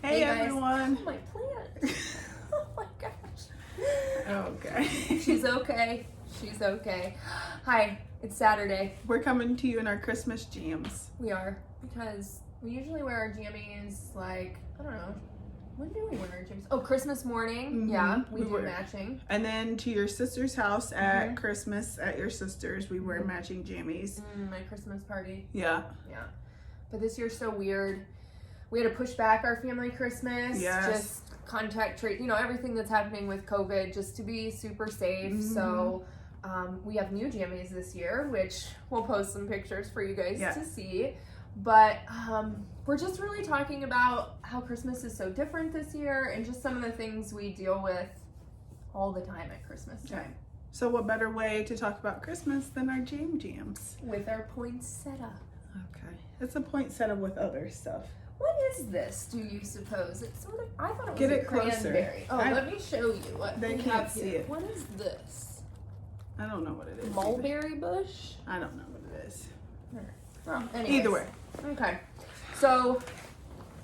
Hey everyone. Oh, my plant. Oh my gosh. Okay. She's okay. She's okay. Hi, it's Saturday. We're coming to you in our Christmas jams. We are, because we usually wear our jammies like, I don't know. When do we wear our jammies? Oh, Christmas morning. Mm-hmm. Yeah, we do wear matching. And then to your sister's house at Christmas, at your sister's, we wear matching jammies. My Christmas party. Yeah. Yeah. But this year's so weird. We had to push back our family Christmas. Yes. Just contact trade, everything that's happening with COVID, just to be super safe. Mm-hmm. So we have new jammies this year, which we'll post some pictures for you guys to see. But we're just really talking about how Christmas is so different this year and just some of the things we deal with all the time at Christmas time. So what better way to talk about Christmas than our jams? With our poinsettia. Okay. It's a poinsettia with other stuff. What is this, do you suppose? It's sort of, I thought it was Get a it closer. cranberry. Oh, let me show you what They we can't have see here. it. What is this? I don't know what it is. Mulberry bush? I don't know what it is. Well, anyways. Either way. Okay. So,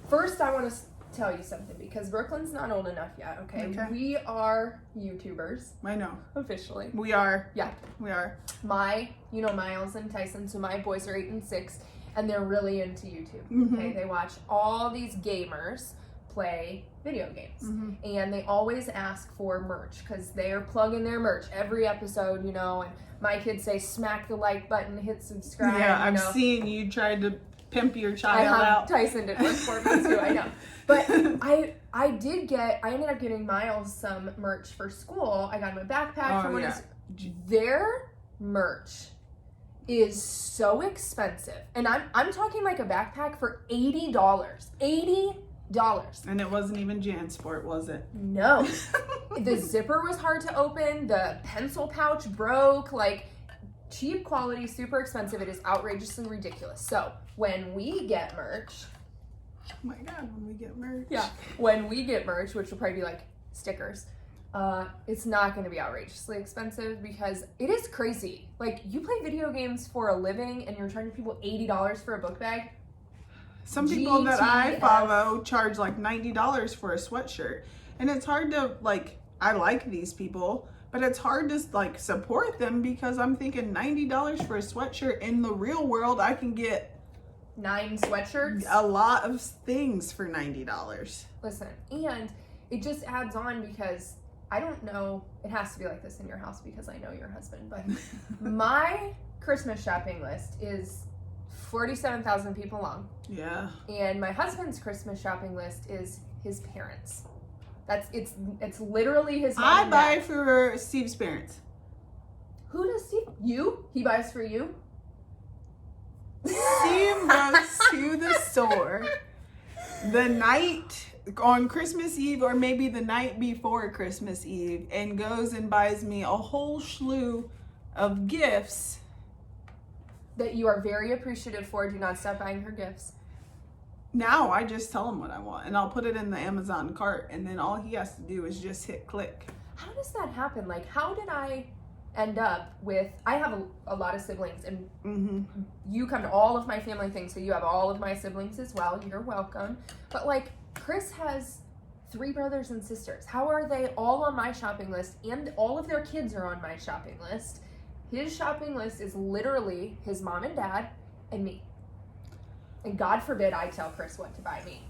first I want to tell you something, because Brooklyn's not old enough yet, okay? We are YouTubers. I know. Officially. We are. Yeah. We are. Miles and Tyson, so my boys are 8 and 6, and they're really into YouTube. Mm-hmm. Okay, they watch all these gamers play video games, and they always ask for merch, because they are plugging their merch every episode, and my kids say I like button, hit subscribe. Yeah, I've seen you tried to pimp your child out. Tyson did work for me too, I know. But I ended up getting Miles some merch for school. I got him a backpack from their merch is so expensive. And I'm talking like a backpack for $80. $80. And it wasn't even JanSport, was it? No. The zipper was hard to open. The pencil pouch broke. Like, cheap quality, super expensive. It is outrageously ridiculous. So, when we get merch... Oh my God, when we get merch. Yeah. When we get merch, which will probably be like stickers, it's not going to be outrageously expensive, because it is crazy. Like, you play video games for a living and you're charging people $80 for a book bag. Some people that I follow charge like $90 for a sweatshirt. And it's hard to, I like these people, but it's hard to, support them, because I'm thinking $90 for a sweatshirt. In the real world, I can get 9 sweatshirts. A lot of things for $90. Listen, and it just adds on, because I don't know, it has to be like this in your house because I know your husband, but my Christmas shopping list is 47,000 people long. Yeah. And my husband's Christmas shopping list is his parents. It's literally his mom and I buy dad. for Steve's parents. Who does Steve? You? He buys for you? Steve goes to the store the night on Christmas Eve, or maybe the night before Christmas Eve, and goes and buys me a whole slew of gifts that you are very appreciative for. Do not stop buying her gifts. Now I just tell him what I want, and I'll put it in the Amazon cart, and then all he has to do is just hit click. How does that happen? Like, how did I end up with, I have a lot of siblings, and you come to all of my family things, so you have all of my siblings as well. You're welcome. But Chris has 3 brothers and sisters. How are they all on my shopping list, and all of their kids are on my shopping list? His shopping list is literally his mom and dad and me. And God forbid I tell Chris what to buy me.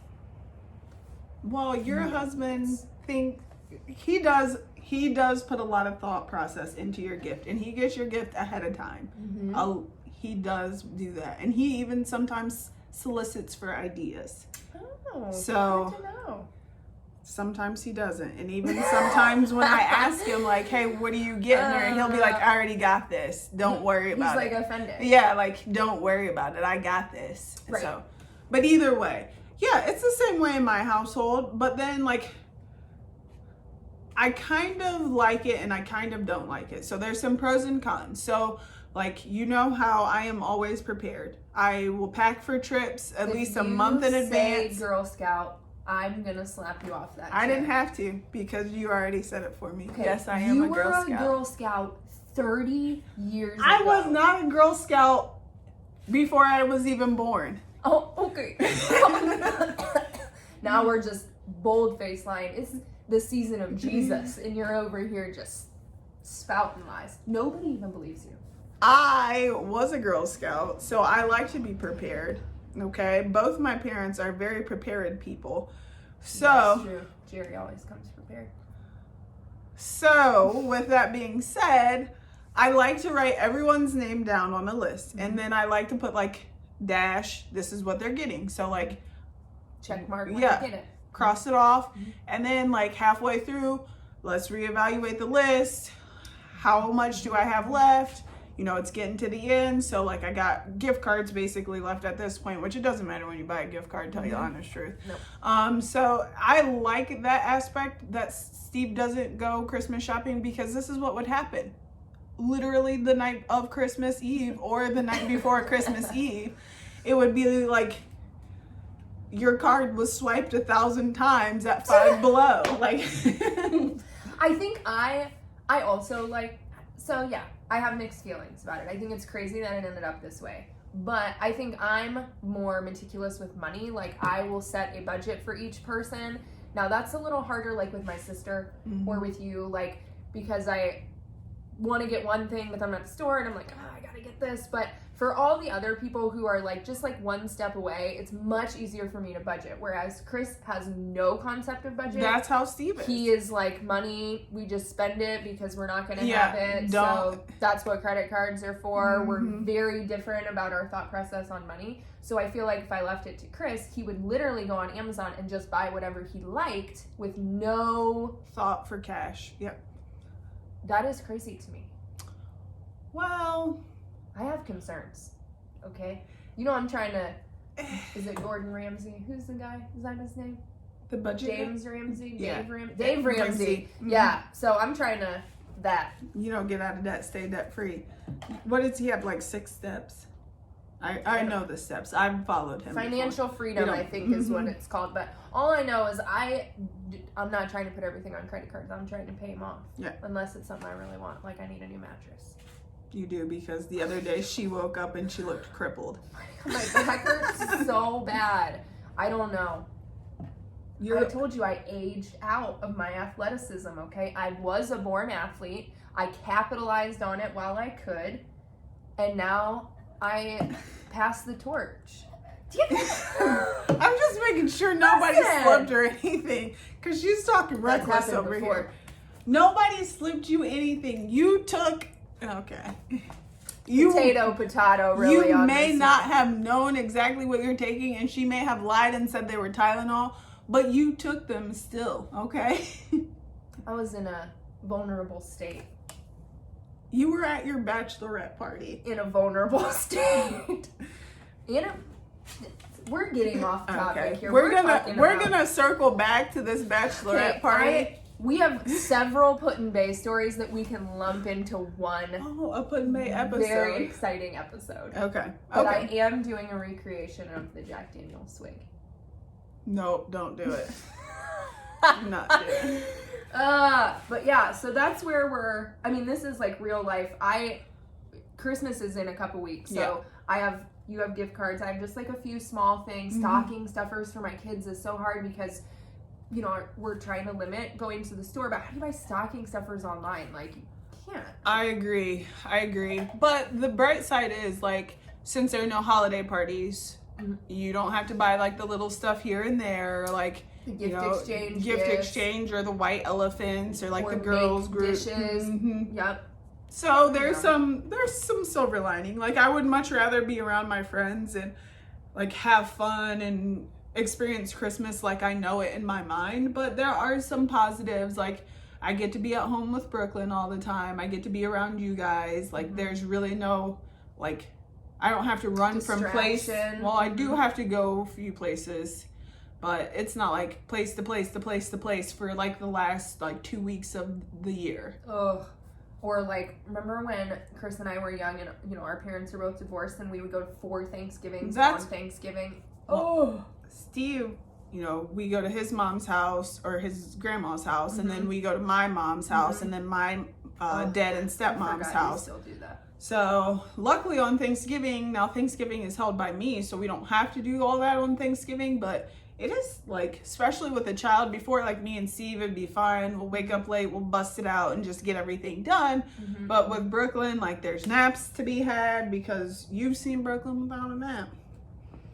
Well, your husband he does put a lot of thought process into your gift, and he gets your gift ahead of time. He does do that, and he even sometimes solicits for ideas. Oh, so good to know. Sometimes he doesn't, and even sometimes when I ask him hey, what are you getting her, he'll be like, I already got this, don't worry about it. He's offended. Yeah, don't worry about it, I got this. Right. So, but either way, yeah, it's the same way in my household, but then I kind of like it and I kind of don't like it. So there's some pros and cons. So how I am always prepared. I will pack for trips at least a month in advance. Girl Scout, I'm gonna slap you off that. I didn't have to, because you already said it for me. Okay. Yes, I am a Girl Scout. You were a Girl Scout 30 years ago. I was not a Girl Scout before I was even born. Oh, okay. Now we're just bold-faced lying. It's the season of Jesus, and you're over here just spouting lies. Nobody even believes you. I was a Girl Scout, so I like to be prepared. Okay, both my parents are very prepared people. That's So, true. Jerry always comes prepared. so with that being said, I like to write everyone's name down on a list, and then I like to put like dash. This is what they're getting. So like Check mark when Yeah. you get it. cross it off, and then like halfway through, let's reevaluate the list. How much do I have left? You know, it's getting to the end, so like I got gift cards basically left at this point, which it doesn't matter when you buy a gift card, tell you the honest truth. Nope. So I like that aspect that Steve doesn't go Christmas shopping, because this is what would happen. Literally the night of Christmas Eve or the night before Christmas Eve, it would be like your card was swiped 1,000 times at Five Below. Like, I think I also like, so yeah, I have mixed feelings about it. I think it's crazy that it ended up this way. But I think I'm more meticulous with money. Like, I will set a budget for each person. Now, that's a little harder, like, with my sister or with you, like, because I want to get one thing, but I'm at the store, and I'm like, I gotta get this. But for all the other people who are, like, just, like, one step away, it's much easier for me to budget. Whereas Chris has no concept of budget. that's how Steve is. He is like, money, we just spend it because we're not going to Yeah, have it. don't- So that's what credit cards are for. We're Mhm. very different about our thought process on money. So I feel like if I left it to Chris, he would literally go on Amazon and just buy whatever he liked with no. Thought for cash. Yep. That is crazy to me. Well, I have concerns. Okay? You know, I'm trying to. Is it Gordon Ramsay? Who's the guy? Is that his name? the budget. James Ramsey? Yeah. Dave Ramsey. Ramsey. Mhm. Yeah. So I'm trying to. That. You don't get out of debt, stay debt free. What does he have? Like 6 steps. I know the steps. I've followed him. Financial freedom, You I don't- think, is what Mhm. it's called. But all I know is I'm not trying to put everything on credit cards. I'm trying to pay them off. Yeah. Unless it's something I really want, like I need a new mattress. You do, because the other day she woke up and she looked crippled. My back hurts so bad. I don't know. I told you I aged out of my athleticism, okay? I was a born athlete. I capitalized on it while I could. And now I pass the torch. I'm just making sure nobody Listen. slipped or anything, because she's talking That's reckless happened over before. here. Nobody slipped you anything. You took. Okay. You Potato, really. You on may this not one. have known exactly what you're taking, and she may have lied and said they were Tylenol, but you took them still. Okay. I was in a vulnerable state. You were at your bachelorette party. In a vulnerable state. We're getting off topic Okay. here. We're talking gonna about- circle back to this bachelorette Okay, party. we have several Put in Bay stories that we can lump into one Oh, a Put in Bay episode. very exciting episode. Okay. But Okay. I am doing a recreation of the Jack Daniel's swig. No, don't do it. Not do it. But yeah, so that's where this is like real life. Christmas is in a couple weeks, so you have gift cards. I have just like a few small things. Stocking stuffers for my kids is so hard because, you know, we're trying to limit going to the store, but how do you buy stocking stuffers online? Like, you can't. I agree. But the bright side is, like, since there are no holiday parties, you don't have to buy like the little stuff here and there, like The gift gift gifts, exchange, or the white elephants, or like or the girls make group dishes. Mhm. Yep. So there's Yeah. some silver lining. Like, I would much rather be around my friends and like have fun and experience Christmas like I know it in my mind, but there are some positives. Like, I get to be at home with Brooklyn all the time. I get to be around you guys. Like, there's really no, like, I don't have to run from place. Distraction. Well, I do have to go a few places, but it's not like place to place to place to place for like the last like 2 weeks of the year. Ugh. Or like, remember when Chris and I were young and, you know, our parents are both divorced and we would go to 4 Thanksgivings on Thanksgiving? Oh, Steve, you know, we go to his mom's house or his grandma's house, and then we go to my mom's house, and then my dad and stepmom's house. Still do that. So luckily on Thanksgiving, now Thanksgiving is held by me, so we don't have to do all that on Thanksgiving, but it is like, especially with a child, before like me and Steve, it'd be fine. We'll wake up late, we'll bust it out and just get everything done. But with Brooklyn, like there's naps to be had, because you've seen Brooklyn without a nap.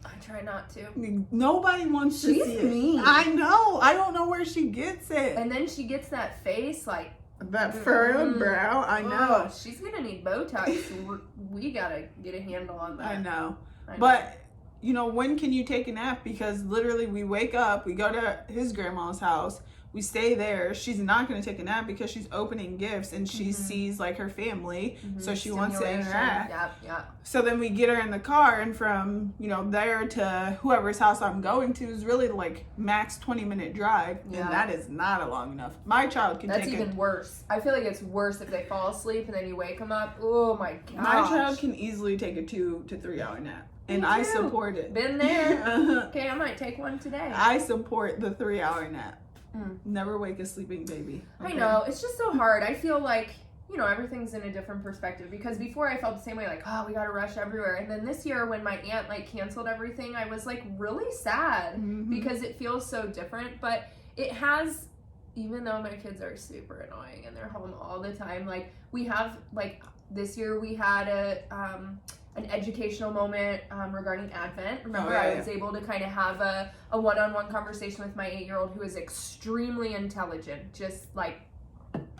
I try not to. Nobody wants to She's see it. mean. I know. I don't know where she gets it. And then she gets that face like That furrowed brow. I know. oh, she's gonna need Botox. We gotta get a handle on that. I know. But, you know, when can you take a nap? Because literally we wake up, we go to his grandma's house, we stay there. She's not going to take a nap because she's opening gifts and she sees like her family. So she wants to interact. Yep. So then we get her in the car, and from, you know, there to whoever's house I'm going to is really like max 20-minute drive. Yeah. And that is not long enough. My child can That's take even worse. I feel like it's worse if they fall asleep and then you wake them up. Oh my gosh. My child can easily take a 2 to 3 hour nap. And I too. support it. Been there. Okay, I might take one today. I support the 3 hour nap. Mm. Never wake a sleeping baby. I know. It's just so hard. I feel like, you know, everything's in a different perspective, because before I felt the same way, like, oh, we gotta rush everywhere. And then this year when my aunt like canceled everything, I was like really sad because it feels so different. But it has, even though my kids are super annoying and they're home all the time, like we have, like this year we had an educational moment regarding Advent. Remember, I was able to kind of have a one-on-one conversation with my 8-year-old who is extremely intelligent, just like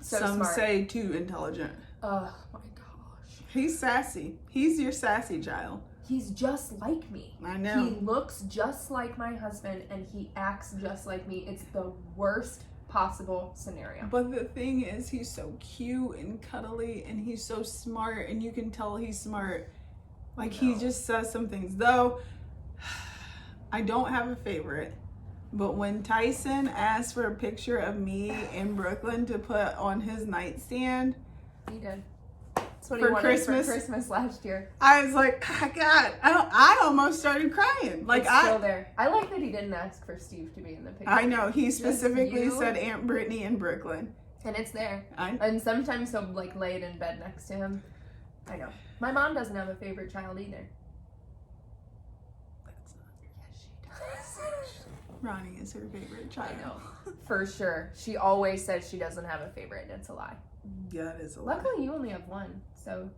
so Some smart. say too intelligent. Oh my gosh. He's sassy. He's your sassy child. He's just like me. I know. He looks just like my husband and he acts just like me. It's the worst possible scenario. But the thing is, he's so cute and cuddly, and he's so smart, and you can tell he's smart. Like, he just says some things. Though, I don't have a favorite. But when Tyson asked for a picture of me in Brooklyn to put on his nightstand, He did. That's what For he wanted Christmas? for Christmas last year. I was like, oh, God, I almost started crying. Like, It's still there. I like that he didn't ask for Steve to be in the picture. I know. He specifically you. said Aunt Brittany in Brooklyn. And it's there. I And sometimes he'll like lay it in bed next to him. I know. My mom doesn't have a favorite child either. That's not. Yes, she does. Ronnie is her favorite child. I know. For sure. She always says she doesn't have a favorite, and it's a lie. Yeah, it is a lie. Luckily, you only have one. So,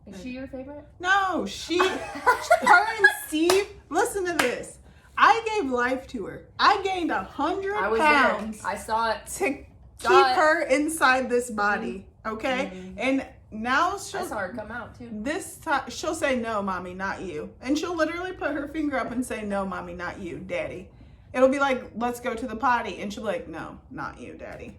is she your favorite? No, her and Steve, listen to this. I gave life to her. I gained 100 I was pounds there. I saw it. to keep Saw it. her inside this body, okay? And now I saw her come out too. this time she'll say, no, mommy, not you. And she'll literally put her finger up and say, no, mommy, not you, daddy. It'll be like, let's go to the potty. And she'll be like, no, not you, daddy.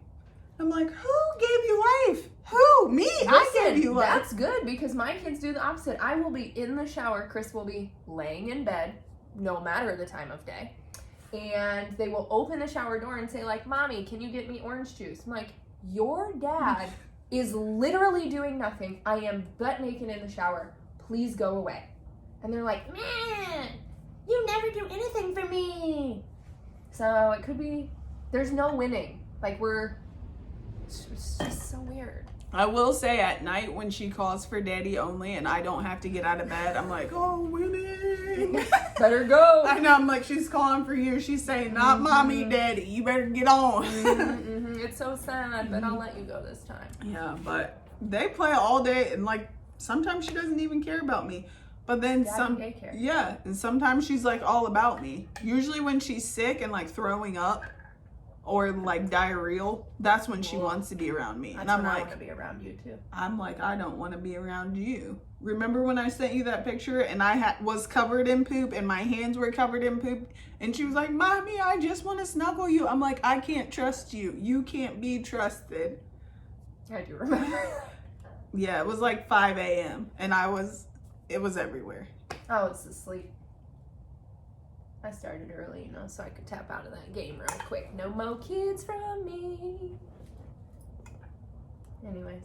I'm like, who gave you life? Who? Me? I gave you life. That's good, because my kids do the opposite. I will be in the shower. Chris will be laying in bed, no matter the time of day. And they will open the shower door and say, like, Mommy, can you get me orange juice? I'm like, your dad is literally doing nothing. I am butt naked in the shower. Please go away. And they're like, man, you never do anything for me. So it could be, there's no winning. Like, it's just so weird. I will say at night when she calls for daddy only and I don't have to get out of bed, I'm like, oh, winning. Better go. I know, I'm like, she's calling for you. She's saying, not mommy, daddy. You better get on. It's so sad, but I'll let you go this time. Yeah, but they play all day, and like sometimes she doesn't even care about me. But then daycare. And sometimes she's like all about me. Usually when she's sick and like throwing up or like diarrheal, that's when she wants to be around me. And I'm like, I want to be around you too. I'm like, I don't want to be around you. Remember when I sent you that picture and I was covered in poop and my hands were covered in poop, and she was like, Mommy, I just want to snuggle you. I'm like, I can't trust you. You can't be trusted. I do remember. Yeah, it was like 5 a.m. and it was everywhere. Oh, it's the sleep. I started early, you know, so I could tap out of that game real quick. No more kids from me. Anyways.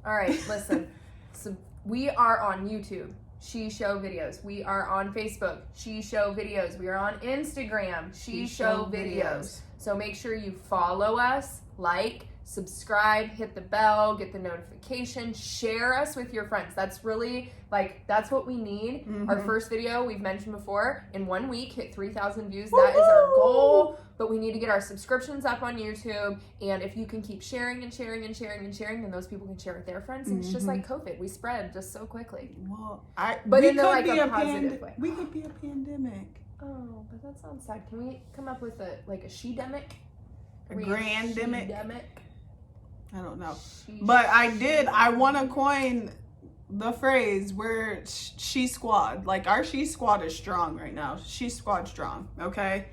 All right, listen. So we are on YouTube. She Show Videos. We are on Facebook. She Show Videos. We are on Instagram. She Show Videos. So make sure you follow us, like, subscribe, hit the bell, get the notification, share us with your friends. That's really, like, that's what we need. Our first video, we've mentioned before, in 1 week, hit 3,000 views. That is our goal. But we need to get our subscriptions up on YouTube. And if you can keep sharing and sharing and sharing and sharing, then those people can share with their friends. And it's just like COVID. We spread just so quickly. Well, But we in a, could like, be a positive way. We could be a pandemic. Oh, but that sounds sad. Can we come up with a she-demic? A grandemic? She-demic? I don't know. She- But I want to coin the phrase where she squad. Like, our she squad is strong right now. She squad strong, okay?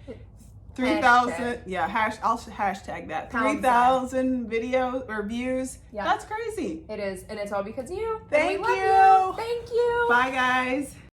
3,000, yeah, I'll hashtag that. Pound 3,000 videos or views. Yeah. That's crazy. It is, and it's all because of you. And Thank we love you. Thank you. Bye, guys.